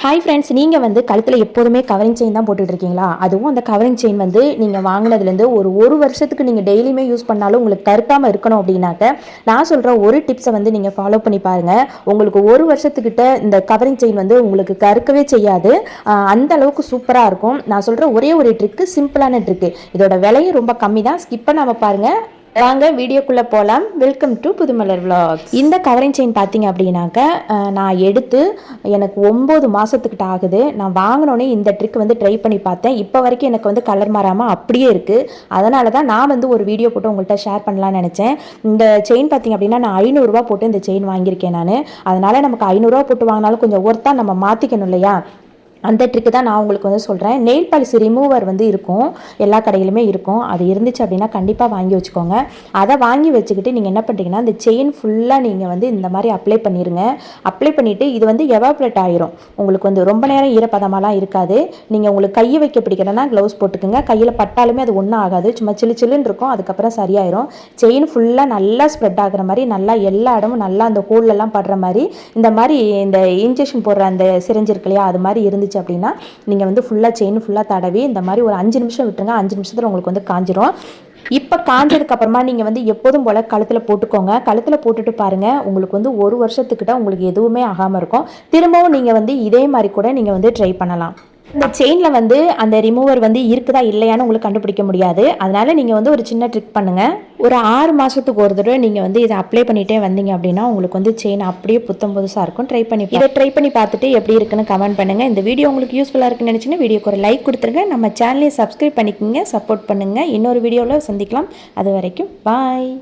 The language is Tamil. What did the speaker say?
ஹாய் ஃப்ரெண்ட்ஸ், நீங்கள் வந்து கழுத்தில் எப்போதுமே கவரிங் செயின் தான் போட்டுட்டு இருக்கீங்களா? அதுவும் அந்த கவரிங் செயின் வந்து நீங்கள் வாங்கினதுலேருந்து ஒரு வருஷத்துக்கு நீங்கள் டெய்லியுமே யூஸ் பண்ணாலும் உங்களுக்கு கருக்காமல் இருக்கணும் அப்படின்னாக்க நான் சொல்கிற ஒரு டிப்ஸை வந்து நீங்கள் ஃபாலோ பண்ணி பாருங்கள். உங்களுக்கு ஒரு வருஷத்துக்கிட்ட இந்த கவரிங் செயின் வந்து உங்களுக்கு கருக்கவே செய்யாது. அந்த அளவுக்கு சூப்பராக இருக்கும். நான் சொல்கிற ஒரே ஒரு ட்ரிக்கு, சிம்பிளான ட்ரிக்கு. இதோட விலையும் ரொம்ப கம்மி தான். ஸ்கிப் பண்ணாமல் பாருங்கள். வாங்க வீடியோக்குள்ளே போகலாம். Welcome to Pudhumalar vlogs. இந்த கவரிங் செயின் பார்த்தீங்க அப்படின்னாக்க நான் எடுத்து எனக்கு 9 மாதத்துக்கிட்ட ஆகுது. நான் வாங்கினோடனே இந்த ட்ரிக் வந்து ட்ரை பண்ணி பார்த்தேன். இப்போ வரைக்கும் எனக்கு வந்து கலர் மாறாமல் அப்படியே இருக்குது. அதனால தான் நான் வந்து ஒரு வீடியோ போட்டு உங்கள்கிட்ட ஷேர் பண்ணலான்னு நினச்சேன். இந்த செயின் பார்த்தீங்க அப்படின்னா நான் 500 ரூபா போட்டு இந்த செயின் வாங்கியிருக்கேன் நான். அதனால் நமக்கு 500 ரூபா போட்டு வாங்கினாலும் கொஞ்சம் ஒர்த்தாக நம்ம மாற்றிக்கணும் இல்லையா? அந்த ட்ரிக்கு தான் நான் உங்களுக்கு வந்து சொல்கிறேன். நெயில் பாலிஷ் ரிமூவர் வந்து இருக்கும், எல்லா கடையிலுமே இருக்கும். அது இருந்துச்சு அப்படின்னா கண்டிப்பாக வாங்கி வச்சுக்கோங்க. அதை வாங்கி வச்சுக்கிட்டு நீங்கள் என்ன பண்ணுறீங்கன்னா, இந்த செயின் ஃபுல்லாக நீங்கள் வந்து இந்த மாதிரி அப்ளை பண்ணிடுங்க. அப்ளை பண்ணிவிட்டு இது வந்து எவாப்ரேட் ஆயிரும். உங்களுக்கு வந்து ரொம்ப நேரம் ஈரப்பதமாலாம் இருக்காது. நீங்கள் உங்களுக்கு கையை வைக்க பிடிக்கிறேன்னா க்ளவுஸ் போட்டுக்குங்க. கையில் பட்டாலுமே அது ஒன்றும் ஆகாது, சும்மா சில்லுன்னு இருக்கும். அதுக்கப்புறம் சரியாயிரும். செயின் ஃபுல்லாக நல்லா ஸ்ப்ரெட் ஆகிற மாதிரி, நல்லா எல்லா இடமும் நல்லா அந்த ஹோல்லெல்லாம் படுற மாதிரி, இந்த மாதிரி இந்த இன்ஜெக்ஷன் போடுற அந்த சிரிஞ்சு இருக்கு இல்லையா, அது மாதிரி இருந்துச்சு அப்படின்னா நீங்கள் வந்து ஃபுல்லாக செயின் ஃபுல்லாக தடவி இந்த மாதிரி ஒரு 5 நிமிஷம் விட்டுருங்க. 5 நிமிஷத்தில் உங்களுக்கு வந்து காஞ்சிரும். இப்போ காஞ்சதுக்கு அப்புறமா நீங்கள் வந்து எப்போதும் போல் கழுத்தில் போட்டுக்கோங்க. கழுத்தில் போட்டுட்டு பாருங்கள், உங்களுக்கு வந்து ஒரு வருஷத்துக்கிட்ட உங்களுக்கு எதுவுமே ஆகாமல் இருக்கும். திரும்பவும் நீங்கள் வந்து இதே மாதிரி கூட நீங்கள் வந்து ட்ரை பண்ணலாம். இந்த செயினில் வந்து அந்த ரிமூவர் வந்து இருக்குதா இல்லையான்னு உங்களுக்கு கண்டுபிடிக்க முடியாது. அதனால் நீங்கள் வந்து ஒரு சின்ன ட்ரிக் பண்ணுங்கள். ஒரு 6 மாதத்துக்கு ஒரு தடவை நீங்கள் வந்து இதை அப்ளை பண்ணிகிட்டே வந்தீங்க அப்படின்னா உங்களுக்கு வந்து செயின் அப்படியே புத்தம் புதுசாக இருக்கும். ட்ரை பண்ணி பார்த்துட்டு எப்படி இருக்குன்னு கமெண்ட் பண்ணுங்கள். இந்த வீடியோ உங்களுக்கு யூஸ்ஃபுல்லாக இருக்குன்னு நினச்சிங்கன்னா வீடியோக்கு ஒரு லைக் கொடுத்துருங்க. நம்ம சேனலையும் சப்ஸ்கிரைப் பண்ணிக்கோங்க, சப்போர்ட் பண்ணுங்கள். இன்னொரு வீடியோவில் சந்திக்கலாம். அது வரைக்கும் பாய்.